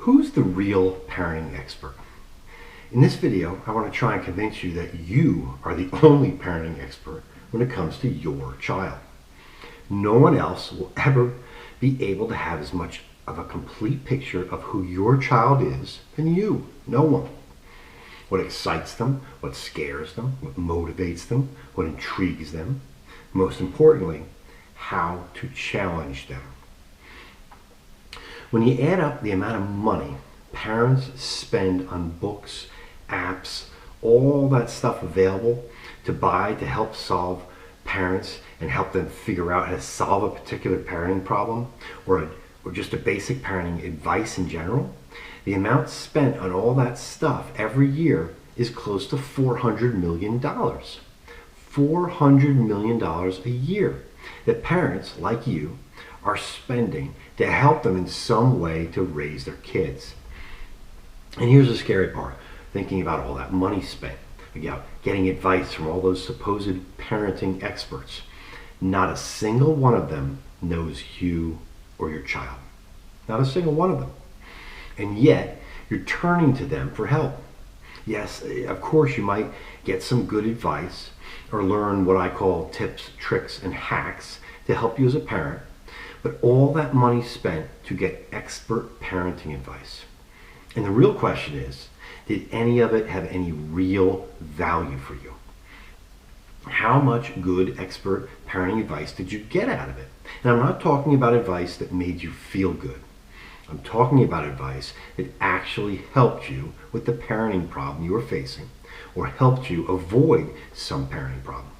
Who's the real parenting expert? In this video, I want to try and convince you that you are the only parenting expert when it comes to your child. No one else will ever be able to have as much of a complete picture of who your child is than you. No one. What excites them, what scares them, what motivates them, what intrigues them. Most importantly, how to challenge them. When you add up the amount of money parents spend on books, apps, all that stuff available to buy to help solve parents and help them figure out how to solve a particular parenting problem or just a basic parenting advice in general, the amount spent on all that stuff every year is close to $400 million. $400 million a year that parents like you are spending to help them in some way to raise their kids. And here's the scary part, thinking about all that money spent, getting advice from all those supposed parenting experts. Not a single one of them knows you or your child. Not a single one of them. And yet, you're turning to them for help. Yes, of course you might get some good advice or learn what I call tips, tricks, and hacks to help you as a parent. But all that money spent to get expert parenting advice. And the real question is, did any of it have any real value for you? How much good expert parenting advice did you get out of it? And I'm not talking about advice that made you feel good. I'm talking about advice that actually helped you with the parenting problem you were facing or helped you avoid some parenting problem.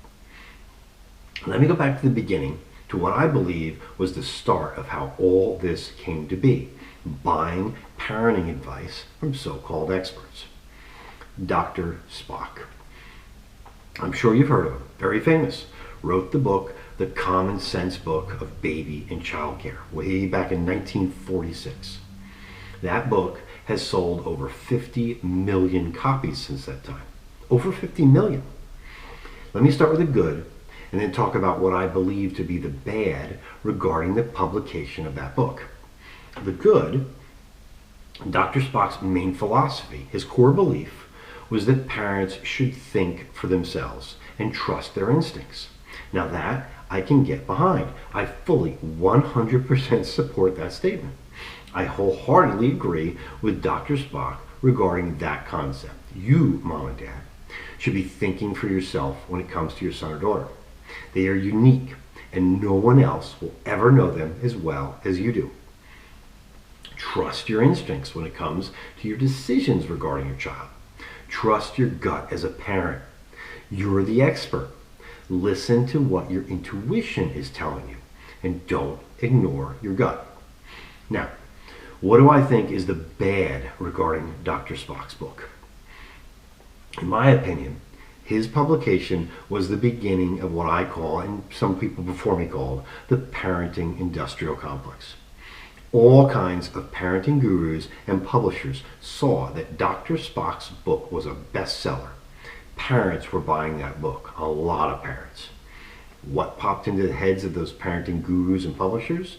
Let me go back to the beginning to what I believe was the start of how all this came to be, buying parenting advice from so-called experts. Dr. Spock. I'm sure you've heard of him, very famous. Wrote the book, The Common Sense Book of Baby and Child Care, way back in 1946. That book has sold over 50 million copies since that time. Over 50 million. Let me start with the good and then talk about what I believe to be the bad regarding the publication of that book. The good, Dr. Spock's main philosophy, his core belief, was that parents should think for themselves and trust their instincts. Now that I can get behind. I fully 100% support that statement. I wholeheartedly agree with Dr. Spock regarding that concept. You, mom and dad, should be thinking for yourself when it comes to your son or daughter. They are unique, and no one else will ever know them as well as you do. Trust your instincts when it comes to your decisions regarding your child. Trust your gut as a parent. You're the expert. Listen to what your intuition is telling you, and don't ignore your gut. Now, what do I think is the bad regarding Dr. Spock's book? In my opinion, his publication was the beginning of what I call, and some people before me called, the parenting industrial complex. All kinds of parenting gurus and publishers saw that Dr. Spock's book was a bestseller. Parents were buying that book, a lot of parents. What popped into the heads of those parenting gurus and publishers?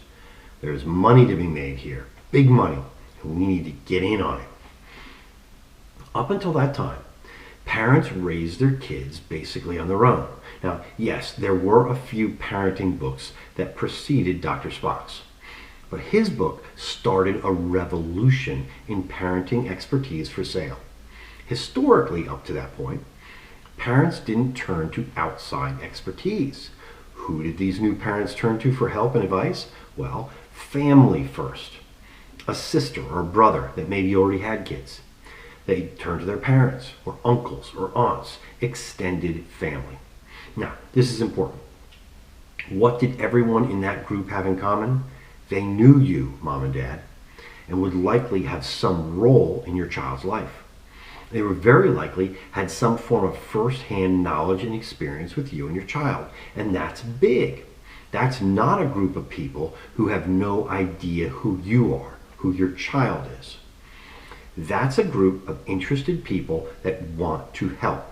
There's money to be made here, big money, and we need to get in on it. Up until that time, parents raised their kids basically on their own. Now, yes, there were a few parenting books that preceded Dr. Spock's, but his book started a revolution in parenting expertise for sale. Historically, up to that point, parents didn't turn to outside expertise. Who did these new parents turn to for help and advice? Well, family first. A sister or a brother that maybe already had kids. They turned to their parents or uncles or aunts, extended family. Now, this is important. What did everyone in that group have in common? They knew you, mom and dad, and would likely have some role in your child's life. They were very likely had some form of first-hand knowledge and experience with you and your child, and that's big. That's not a group of people who have no idea who you are, who your child is. That's a group of interested people that want to help.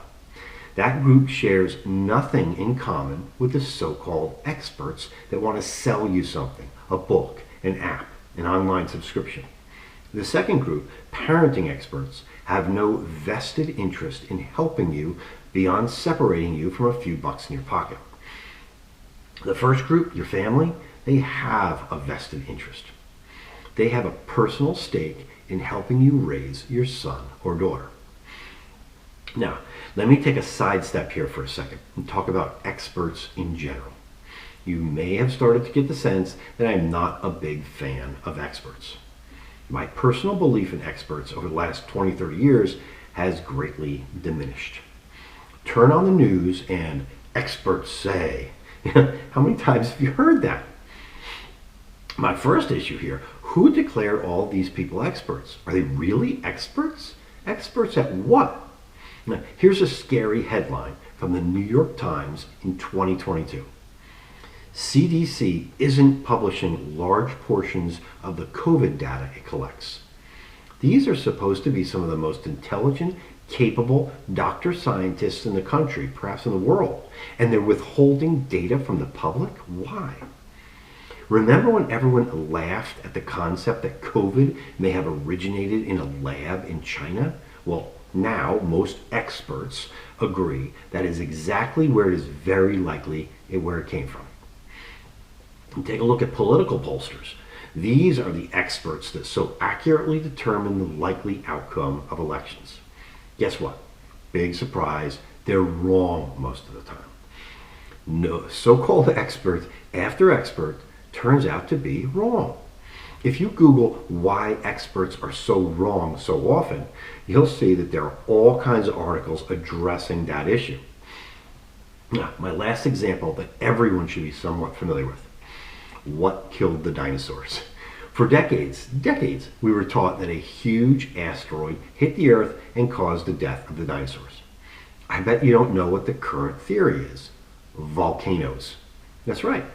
That group shares nothing in common with the so-called experts that want to sell you something, a book, an app, an online subscription. The second group, parenting experts, have no vested interest in helping you beyond separating you from a few bucks in your pocket. The first group, your family, they have a vested interest. They have a personal stake in helping you raise your son or daughter. Now, let me take a sidestep here for a second and talk about experts in general. You may have started to get the sense that I'm not a big fan of experts. My personal belief in experts over the last 20, 30 years has greatly diminished. Turn on the news and experts say. How many times have you heard that? My first issue here, who declared all these people experts? Are they really experts? Experts at what? Now, here's a scary headline from the New York Times in 2022. CDC isn't publishing large portions of the COVID data it collects. These are supposed to be some of the most intelligent, capable doctor scientists in the country, perhaps in the world, and they're withholding data from the public? Why? Remember when everyone laughed at the concept that COVID may have originated in a lab in China? Well, now most experts agree that is exactly where it is very likely where it came from. And take a look at political pollsters. These are the experts that so accurately determine the likely outcome of elections. Guess what? Big surprise, they're wrong most of the time. No, so-called expert after expert turns out to be wrong. If you Google why experts are so wrong so often, you'll see that there are all kinds of articles addressing that issue. Now, my last example that everyone should be somewhat familiar with. What killed the dinosaurs? For decades, we were taught that a huge asteroid hit the Earth and caused the death of the dinosaurs. I bet you don't know what the current theory is. Volcanoes. That's right,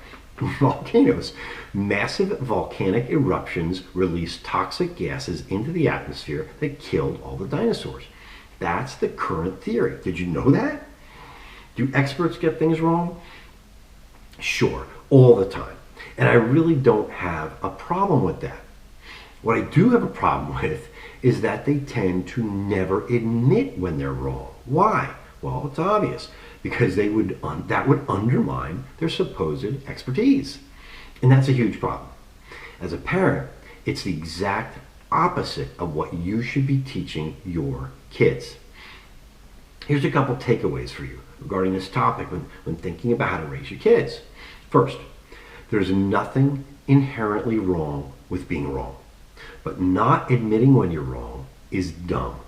volcanoes. Massive volcanic eruptions release toxic gases into the atmosphere that killed all the dinosaurs. That's the current theory. Did you know that? Do experts get things wrong? Sure, all the time. And I really don't have a problem with that. What I do have a problem with is that they tend to never admit when they're wrong. Why? Well, it's obvious. Because that would undermine their supposed expertise. And that's a huge problem. As a parent, it's the exact opposite of what you should be teaching your kids. Here's a couple takeaways for you regarding this topic when thinking about how to raise your kids. First, there's nothing inherently wrong with being wrong. But not admitting when you're wrong is dumb.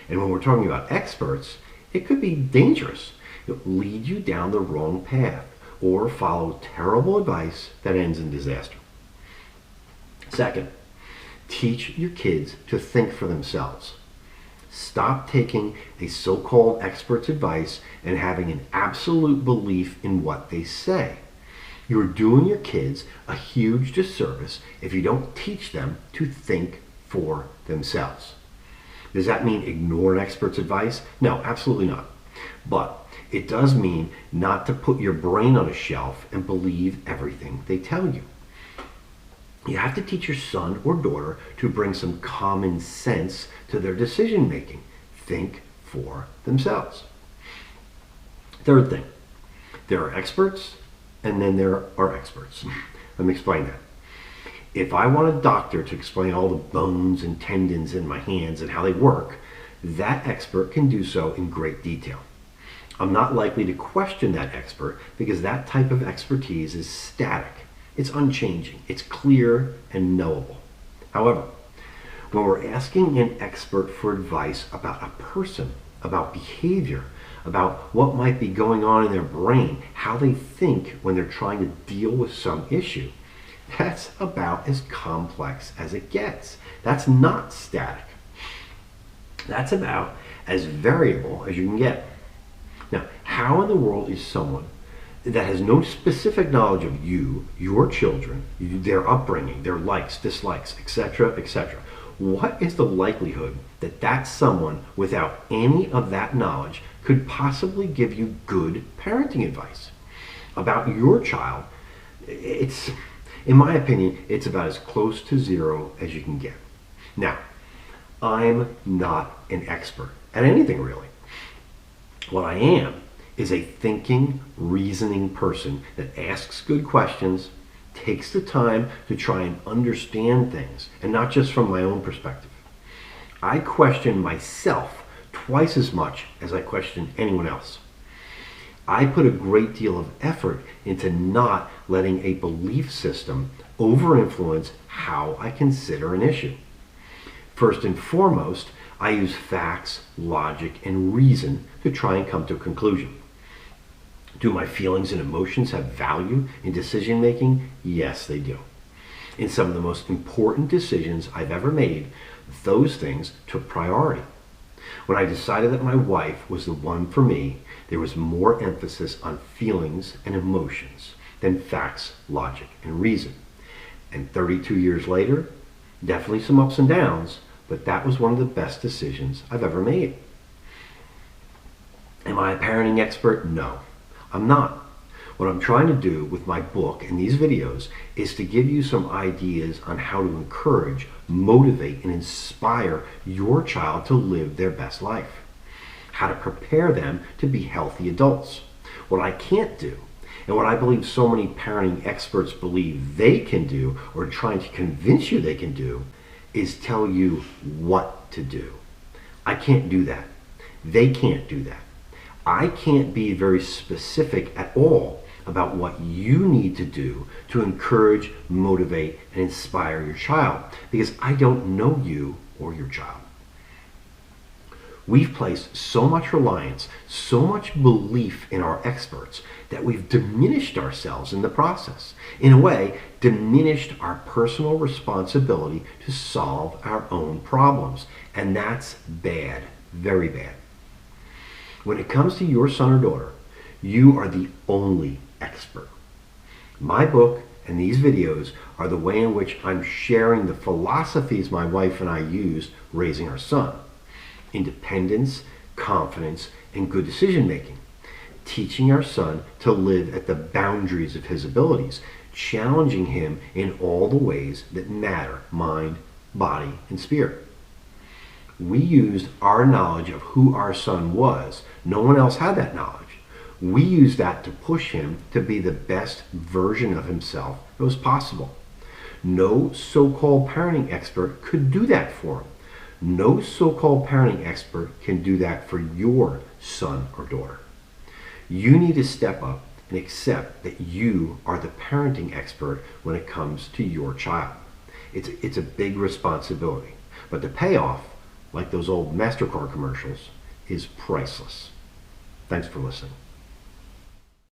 And when we're talking about experts, it could be dangerous. It'll lead you down the wrong path or follow terrible advice that ends in disaster. Second, teach your kids to think for themselves. Stop taking a so-called expert's advice and having an absolute belief in what they say. You're doing your kids a huge disservice if you don't teach them to think for themselves. Does that mean ignore an expert's advice? No, absolutely not. But it does mean not to put your brain on a shelf and believe everything they tell you. You have to teach your son or daughter to bring some common sense to their decision making. Think for themselves. Third thing, there are experts and then there are experts. Let me explain that. If I want a doctor to explain all the bones and tendons in my hands and how they work, that expert can do so in great detail. I'm not likely to question that expert because that type of expertise is static. It's unchanging. It's clear and knowable. However, when we're asking an expert for advice about a person, about behavior, about what might be going on in their brain, how they think when they're trying to deal with some issue, that's about as complex as it gets. That's not static. That's about as variable as you can get. Now, how in the world is someone that has no specific knowledge of you, your children, their upbringing, their likes, dislikes, etc., etc., what is the likelihood that that someone without any of that knowledge could possibly give you good parenting advice about your child? It's, in my opinion, it's about as close to zero as you can get. Now, I'm not an expert at anything really. What I am is a thinking, reasoning person that asks good questions, takes the time to try and understand things, and not just from my own perspective. I question myself twice as much as I question anyone else. I put a great deal of effort into not letting a belief system over-influence how I consider an issue. First and foremost, I use facts, logic, and reason to try and come to a conclusion. Do my feelings and emotions have value in decision making? Yes, they do. In some of the most important decisions I've ever made, those things took priority. When I decided that my wife was the one for me, there was more emphasis on feelings and emotions than facts, logic, and reason. And 32 years later, definitely some ups and downs, but that was one of the best decisions I've ever made. Am I a parenting expert? No, I'm not. What I'm trying to do with my book and these videos is to give you some ideas on how to encourage, motivate, and inspire your child to live their best life. How to prepare them to be healthy adults. What I can't do, and what I believe so many parenting experts believe they can do, or trying to convince you they can do, is tell you what to do. I can't do that. They can't do that. I can't be very specific at all about what you need to do to encourage, motivate, and inspire your child, because I don't know you or your child. We've placed so much reliance, so much belief in our experts that we've diminished ourselves in the process. In a way, diminished our personal responsibility to solve our own problems. And that's bad, very bad. When it comes to your son or daughter, you are the only expert. My book and these videos are the way in which I'm sharing the philosophies my wife and I used raising our son. Independence, confidence, and good decision making. Teaching our son to live at the boundaries of his abilities, challenging him in all the ways that matter, mind, body, and spirit. We used our knowledge of who our son was. No one else had that knowledge. We used that to push him to be the best version of himself that was possible. No so-called parenting expert could do that for him. No so-called parenting expert can do that for your son or daughter. You need to step up and accept that you are the parenting expert when it comes to your child. It's a big responsibility, but the payoff, like those old MasterCard commercials, is priceless. Thanks for listening.